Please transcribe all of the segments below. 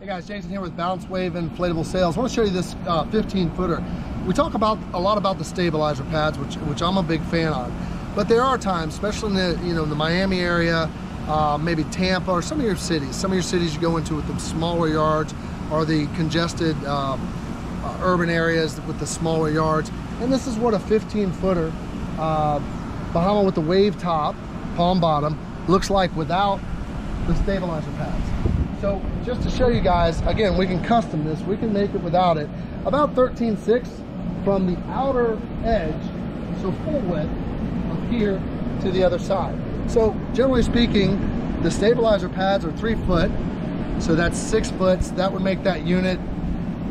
Hey guys, Jason here with BounceWave Inflatable Sales. I want to show you this 15-footer. We talk a lot about the stabilizer pads, which I'm a big fan of. But there are times, especially in the the Miami area, maybe Tampa, or some of your cities you go into with the smaller yards, or the congested urban areas with the smaller yards. And this is what a 15-footer Bahama with the wave top, palm bottom, looks like without the stabilizer pads. So just to show you guys, again, we can custom this. We can make it without it. About 13.6 from the outer edge, so full width, from here to the other side. So generally speaking, the stabilizer pads are 3 foot. So that's 6 foot. So that would make that unit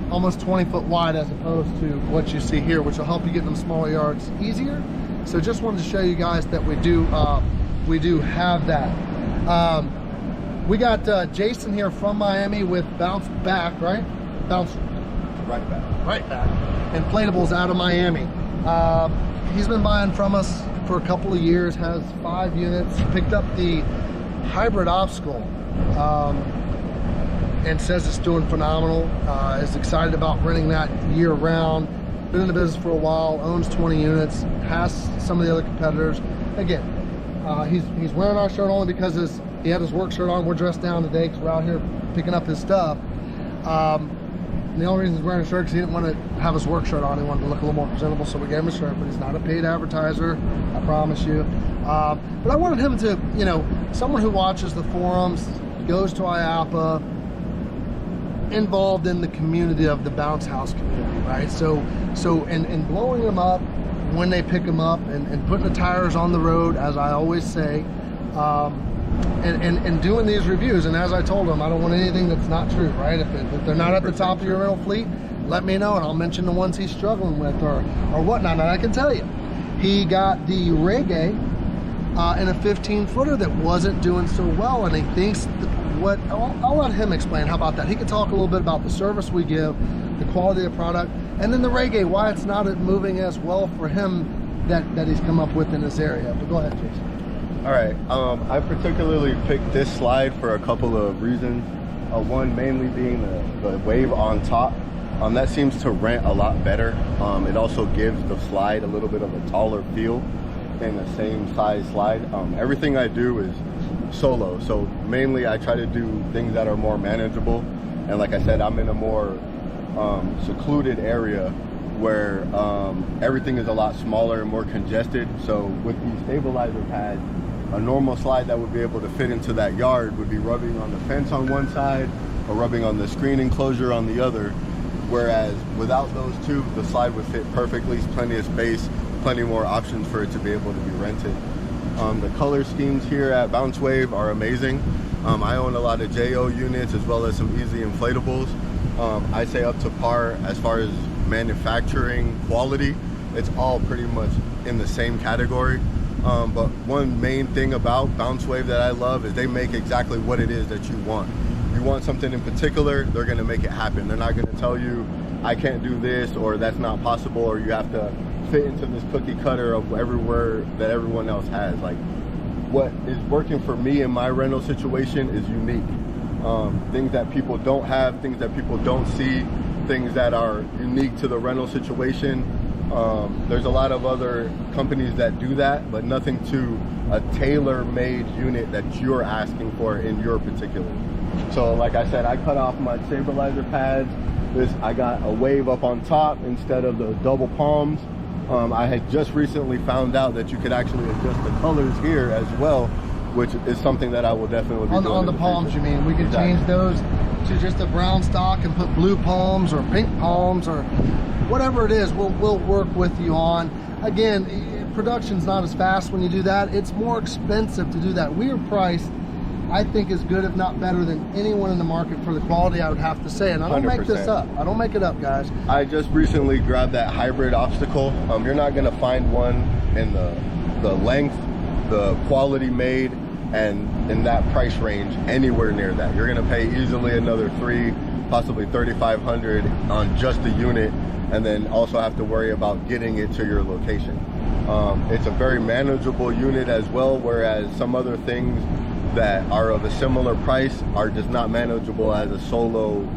almost 20 foot wide as opposed to what you see here, which will help you get them smaller yards easier. So just wanted to show you guys that we do have that. We got Jason here from Miami with Bounce Back, right? Bounce Right Back. Right Back. Inflatables out of Miami. He's been buying from us for a couple of years, has 5 units, picked up the hybrid obstacle, and says it's doing phenomenal. Is excited about renting that year round. Been in the business for a while, owns 20 units, has some of the other competitors. Again, he's wearing our shirt only because he had his work shirt on. We're dressed down today because we're out here picking up his stuff. And the only reason he's wearing a shirt because he didn't want to have his work shirt on. He wanted to look a little more presentable, so we gave him a shirt, but he's not a paid advertiser, I promise you. But I wanted him to, someone who watches the forums, goes to IAPA, involved in the community of the bounce house community, right? So in blowing them up when they pick them up and putting the tires on the road, as I always say, and doing these reviews. And as I told him, I don't want anything that's not true, right? If they're not at the top of your rental fleet, let me know and I'll mention the ones he's struggling with or whatnot. And I can tell you, he got the Reggae in a 15-footer that wasn't doing so well, and he thinks I'll let him explain. How about that? He could talk a little bit about the service we give, the quality of the product, and then the Reggae, why it's not moving as well for him that he's come up with in this area. But go ahead, Jason. All right, I particularly picked this slide for a couple of reasons. One mainly being the wave on top. That seems to rent a lot better. It also gives the slide a little bit of a taller feel than the same size slide. Everything I do is solo, so mainly I try to do things that are more manageable. And like I said, I'm in a more secluded area where everything is a lot smaller and more congested. So with these stabilizer pads, a normal slide that would be able to fit into that yard would be rubbing on the fence on one side or rubbing on the screen enclosure on the other. Whereas without those two, the slide would fit perfectly, plenty of space, plenty more options for it to be able to be rented. The color schemes here at BounceWave are amazing. I own a lot of JO units as well as some easy inflatables. I say up to par as far as manufacturing quality. It's all pretty much in the same category. But one main thing about BounceWave that I love is they make exactly what it is that you want. You want something in particular, they're gonna make it happen. They're not gonna tell you, I can't do this, or that's not possible, or you have to fit into this cookie cutter of everywhere that everyone else has. Like, what is working for me in my rental situation is unique. Things that people don't have, things that people don't see, things that are unique to the rental situation. There's a lot of other companies that do that, but nothing to a tailor-made unit that you're asking for in your particular. So like I said, I cut off my stabilizer pads. I got a wave up on top instead of the double palms. I had just recently found out that you could actually adjust the colors here as well, which is something that I will definitely be doing on the palms, you mean? We could change those to just a brown stock and put blue palms or pink palms or whatever it is. We'll work with you on. Again, production's not as fast when you do that. It's more expensive to do that. We are priced, I think, as good if not better than anyone in the market for the quality, I would have to say. And I don't 100%. Make this up. I don't make it up, guys. I just recently grabbed that hybrid obstacle. You're not gonna find one in the length, the quality made, and in that price range anywhere near that. You're gonna pay easily another $300, possibly $3,500 on just the unit, and then also have to worry about getting it to your location. It's a very manageable unit as well, whereas some other things that are of a similar price are just not manageable as a solo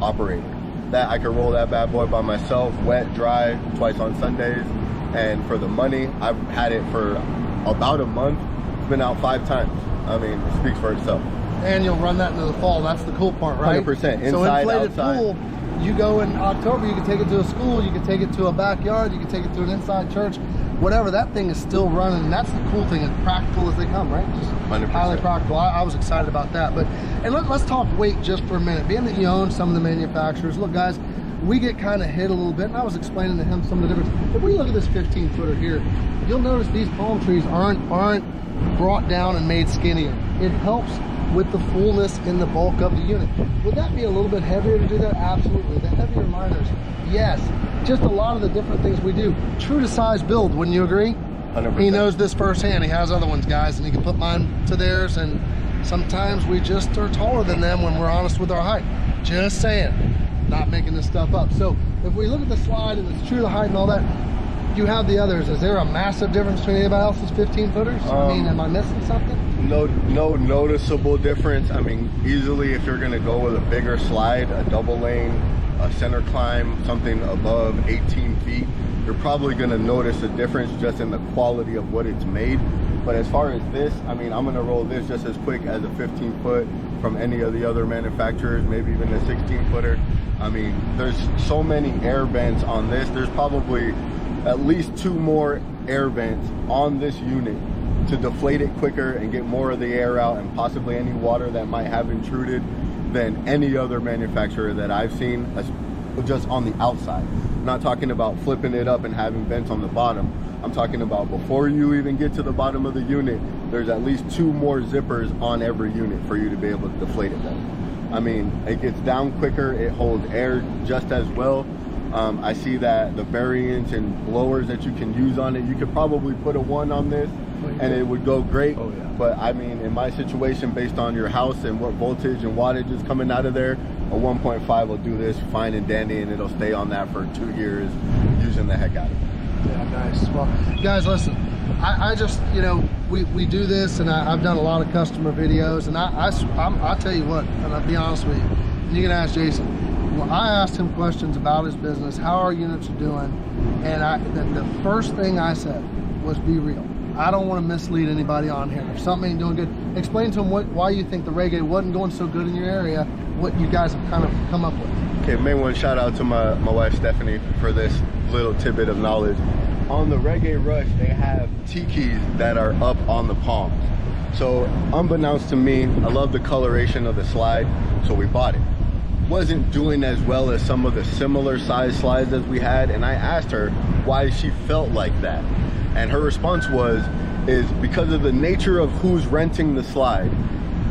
operator. That I could roll that bad boy by myself, wet, dry, twice on Sundays, and for the money, I've had it for about a month. It's been out 5 times. I mean, it speaks for itself. And you'll run that into the fall. That's the cool part, right? 100%. Inside, so inflated outside. pool, you go in October, you can take it to a school, you can take it to a backyard, you can take it to an inside church, whatever. That thing is still running, and that's the cool thing, as practical as they come, right? Just 100%. highly practical. I was excited about that. But and let's talk weight just for a minute. Being that you own some of the manufacturers, look, guys, we get kind of hit a little bit, and I was explaining to him some of the difference. If we look at this 15-footer here, you'll notice these palm trees aren't brought down and made skinnier. It helps with the fullness in the bulk of the unit. Would that be a little bit heavier to do that? Absolutely. The heavier liners, yes. Just a lot of the different things we do. True to size build, wouldn't you agree? 100%. He knows this firsthand. He has other ones, guys, and he can put mine to theirs, and sometimes we just are taller than them when we're honest with our height. Just saying, not making this stuff up. So if we look at the slide and it's true to height and all that, you have the others. Is there a massive difference between anybody else's 15-footers? I mean, am I missing something? No noticeable difference. I mean, easily if you're gonna go with a bigger slide, a double lane, a center climb, something above 18 feet, you're probably gonna notice a difference just in the quality of what it's made. But as far as this, I mean, I'm gonna roll this just as quick as a 15-foot from any of the other manufacturers, maybe even a 16-footer. I mean, there's so many air vents on this. There's probably at least 2 more air vents on this unit to deflate it quicker and get more of the air out and possibly any water that might have intruded than any other manufacturer that I've seen, just on the outside. I'm not talking about flipping it up and having vents on the bottom. I'm talking about before you even get to the bottom of the unit, there's at least 2 more zippers on every unit for you to be able to deflate it then. I mean, it gets down quicker, it holds air just as well. I see that the variants and blowers that you can use on it, you could probably put a 1 on this and it would go great. Oh, yeah. But I mean, in my situation, based on your house and what voltage and wattage is coming out of there, a 1.5 will do this fine and dandy, and it'll stay on that for 2 years using the heck out of it. Yeah, nice. Well, guys, listen, I just, you know, we do this, and I've done a lot of customer videos, and I'll tell you what, and I'll be honest with you, and you can ask Jason. Well, I asked him questions about his business, how our units are doing, and the first thing I said was be real. I don't want to mislead anybody on here. If something ain't doing good, explain to them why you think the reggae wasn't going so good in your area, what you guys have kind of come up with. Okay, main one, shout out to my wife Stephanie for this little tidbit of knowledge. On the Reggae Rush, they have tikis that are up on the palms. So unbeknownst to me, I love the coloration of the slide, so we bought it. Wasn't doing as well as some of the similar size slides as we had, and I asked her why she felt like that. And her response is because of the nature of who's renting the slide,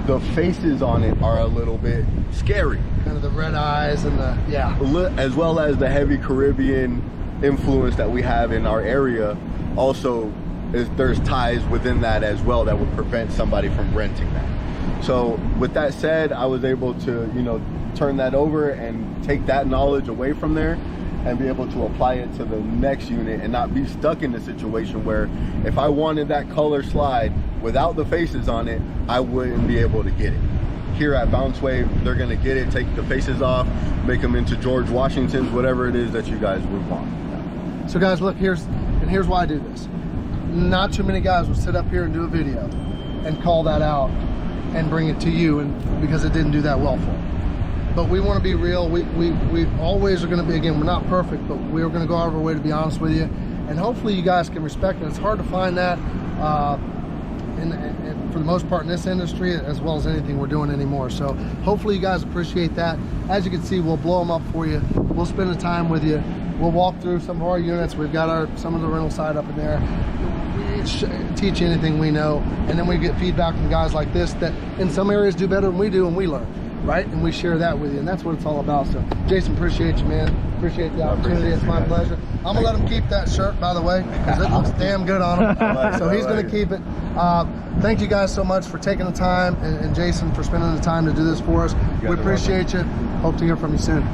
the faces on it are a little bit scary. Kind of the red eyes and the, yeah. As well as the heavy Caribbean influence that we have in our area. Also, there's ties within that as well that would prevent somebody from renting that. So with that said, I was able to, you know, turn that over and take that knowledge away from there and be able to apply it to the next unit and not be stuck in the situation where if I wanted that color slide without the faces on it, I wouldn't be able to get it. Here at BounceWave, they're gonna get it, take the faces off, make them into George Washingtons, whatever it is that you guys would want. So guys, look, here's why I do this. Not too many guys will sit up here and do a video and call that out and bring it to you, and because it didn't do that well for them. But we want to be real. We always are going to be, again, we're not perfect, but we're going to go out of our way to be honest with you. And hopefully you guys can respect it. It's hard to find that for the most part in this industry, as well as anything we're doing anymore. So hopefully you guys appreciate that. As you can see, we'll blow them up for you. We'll spend the time with you. We'll walk through some of our units. We've got some of the rental side up in there. We teach you anything we know. And then we get feedback from guys like this that in some areas do better than we do, and we learn. Right? And we share that with you, and that's what it's all about. So Jason, appreciate you, man. Appreciate the opportunity. It's my pleasure. I'm gonna let him keep that shirt, by the way, because it looks damn good on him. So he's gonna keep it. Thank you guys so much for taking the time, and Jason for spending the time to do this for us. We appreciate you. Hope to hear from you soon.